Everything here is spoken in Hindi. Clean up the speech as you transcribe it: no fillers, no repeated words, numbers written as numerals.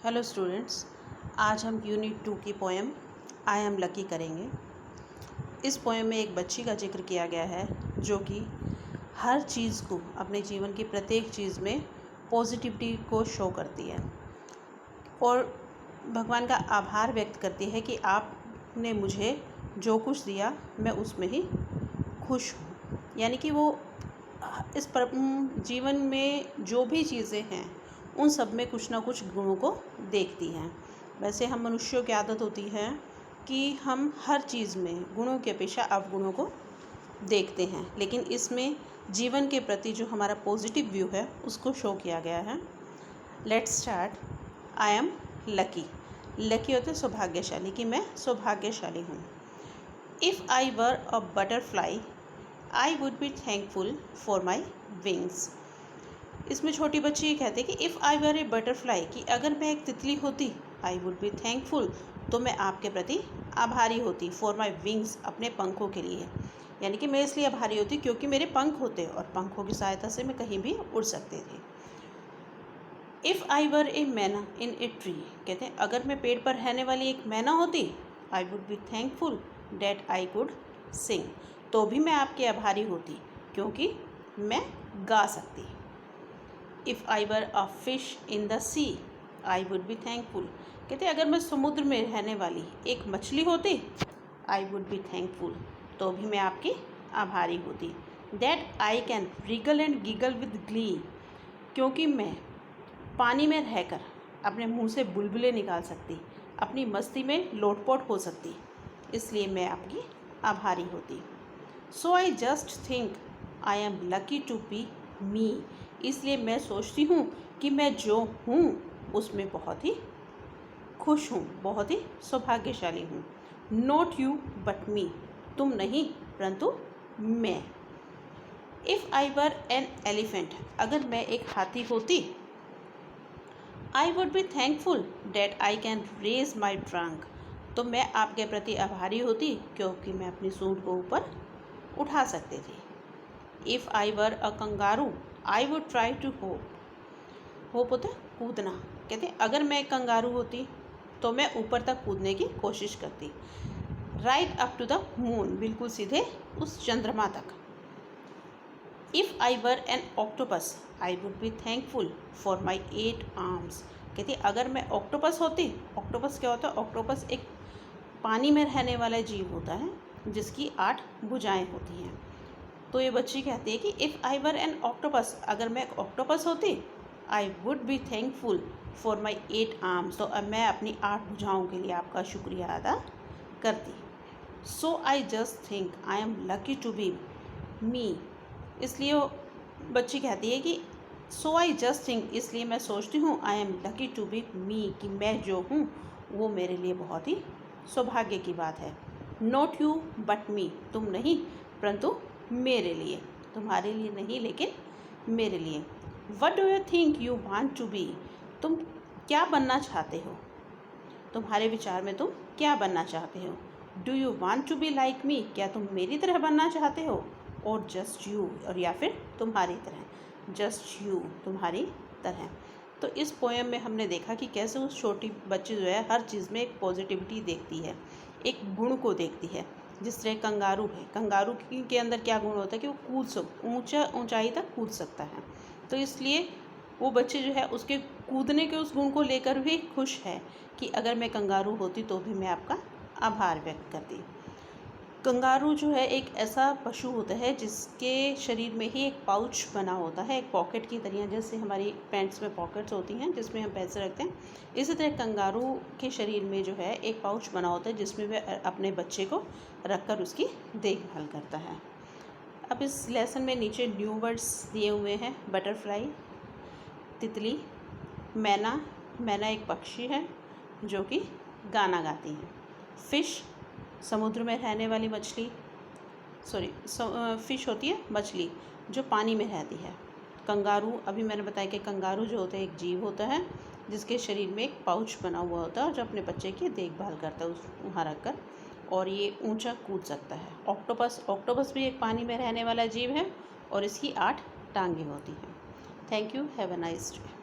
हेलो स्टूडेंट्स, आज हम यूनिट 2 की पोएम आई एम लकी करेंगे। इस पोएम में एक बच्ची का जिक्र किया गया है जो कि हर चीज़ को, अपने जीवन की प्रत्येक चीज़ में पॉजिटिविटी को शो करती है और भगवान का आभार व्यक्त करती है कि आपने मुझे जो कुछ दिया मैं उसमें ही खुश हूँ। यानी कि वो जीवन में जो भी चीज़ें हैं उन सब में कुछ ना कुछ गुणों को देखती हैं। वैसे हम मनुष्यों की आदत होती है कि हम हर चीज़ में गुणों की अपेक्षा अवगुणों को देखते हैं, लेकिन इसमें जीवन के प्रति जो हमारा पॉजिटिव व्यू है उसको शो किया गया है। Let's start. I am lucky. Lucky होते सौभाग्यशाली, कि मैं सौभाग्यशाली हूँ। If I were a butterfly I would be thankful for my wings. इसमें छोटी बच्ची ये कहती है कि if I were A butterfly, कि अगर मैं एक तितली होती, आई वुड बी थैंकफुल, तो मैं आपके प्रति आभारी होती, फॉर माई विंग्स, अपने पंखों के लिए। यानी कि मैं इसलिए आभारी होती क्योंकि मेरे पंख होते और पंखों की सहायता से मैं कहीं भी उड़ सकती थी। इफ़ आई वर ए मैना इन ए ट्री, कहते हैं अगर मैं पेड़ पर रहने वाली एक मैना होती, I would be thankful that I could sing, तो भी मैं आपकी आभारी होती क्योंकि मैं गा सकती। If I were a fish in the sea, I would be thankful, कहते अगर मैं समुद्र में रहने वाली एक मछली होती, आई वुड बी थैंकफुल, तो भी मैं आपकी आभारी होती। That I can Regal and giggle with Glee, क्योंकि मैं पानी में रहकर अपने मुंह से बुलबुले निकाल सकती, अपनी मस्ती में लोटपोट हो सकती, इसलिए मैं आपकी आभारी होती। So I just think I am lucky to be me, इसलिए मैं सोचती हूँ कि मैं जो हूँ उसमें बहुत ही खुश हूँ, बहुत ही सौभाग्यशाली हूँ। नॉट यू बट मी, तुम नहीं परंतु मैं। If I were an elephant, अगर मैं एक हाथी होती, I would be thankful that I can raise my trunk, तो मैं आपके प्रति आभारी होती क्योंकि मैं अपनी सूंड को ऊपर उठा सकती थी। If I were a kangaroo, I would try to hop, hop होता है कूदना, कहते अगर मैं एक कंगारू होती तो मैं ऊपर तक कूदने की कोशिश करती। Right up to the moon, बिल्कुल सीधे उस चंद्रमा तक। If I were an octopus, I would be thankful for my 8 arms, कहती अगर मैं ऑक्टोपस होती, ऑक्टोपस क्या होता है, ऑक्टोपस एक पानी में रहने वाला जीव होता है जिसकी 8 भुजाएं होती हैं। तो ये बच्ची कहती है कि if I were an octopus, अगर मैं एक ऑक्टोपस होती, I would be thankful for my 8 arms, तो अब मैं अपनी 8 भुजाओं के लिए आपका शुक्रिया अदा करती। So I just think I am lucky to be me, इसलिए वो बच्ची कहती है कि सो आई जस्ट थिंक, इसलिए मैं सोचती हूँ I am lucky to be me, कि मैं जो हूँ वो मेरे लिए बहुत ही सौभाग्य की बात है। नॉट यू बट मी, तुम नहीं परंतु मेरे लिए, तुम्हारे लिए नहीं लेकिन मेरे लिए। What do you think you want to be, तुम क्या बनना चाहते हो, तुम्हारे विचार में तुम क्या बनना चाहते हो। Do you want to be like me, क्या तुम मेरी तरह बनना चाहते हो। और जस्ट यू, और या फिर तुम्हारी तरह, जस्ट यू, तुम्हारी तरह। तो इस पोएम में हमने देखा कि कैसे उस छोटी बच्ची जो है हर चीज़ में एक पॉजिटिविटी देखती है, एक गुण को देखती है। जिस तरह कंगारू है, कंगारू के अंदर क्या गुण होता है कि वो ऊंचाई तक कूद सकता है, तो इसलिए वो बच्चे जो है उसके कूदने के उस गुण को लेकर भी खुश है कि अगर मैं कंगारू होती तो भी मैं आपका आभार व्यक्त करती। कंगारू जो है एक ऐसा पशु होता है जिसके शरीर में ही एक पाउच बना होता है, एक पॉकेट की तरह, जैसे हमारी पैंट्स में पॉकेट्स होती हैं जिसमें हम पैसे रखते हैं, इसी तरह कंगारू के शरीर में जो है एक पाउच बना होता है जिसमें वह अपने बच्चे को रखकर उसकी देखभाल करता है। अब इस लेसन में नीचे न्यू वर्ड्स दिए हुए हैं। बटरफ्लाई तितली, मैना, मैना एक पक्षी है जो कि गाना गाती है। फिश समुद्र में रहने वाली मछली, फिश होती है मछली जो पानी में रहती है। कंगारू, अभी मैंने बताया कि कंगारू जो होता है एक जीव होता है जिसके शरीर में एक पाउच बना हुआ होता है और जो अपने बच्चे की देखभाल करता है वहाँ रख कर, और ये ऊंचा कूद सकता है। ऑक्टोपस भी एक पानी में रहने वाला जीव है और इसकी 8 टांगें होती हैं। Thank you, have a nice day.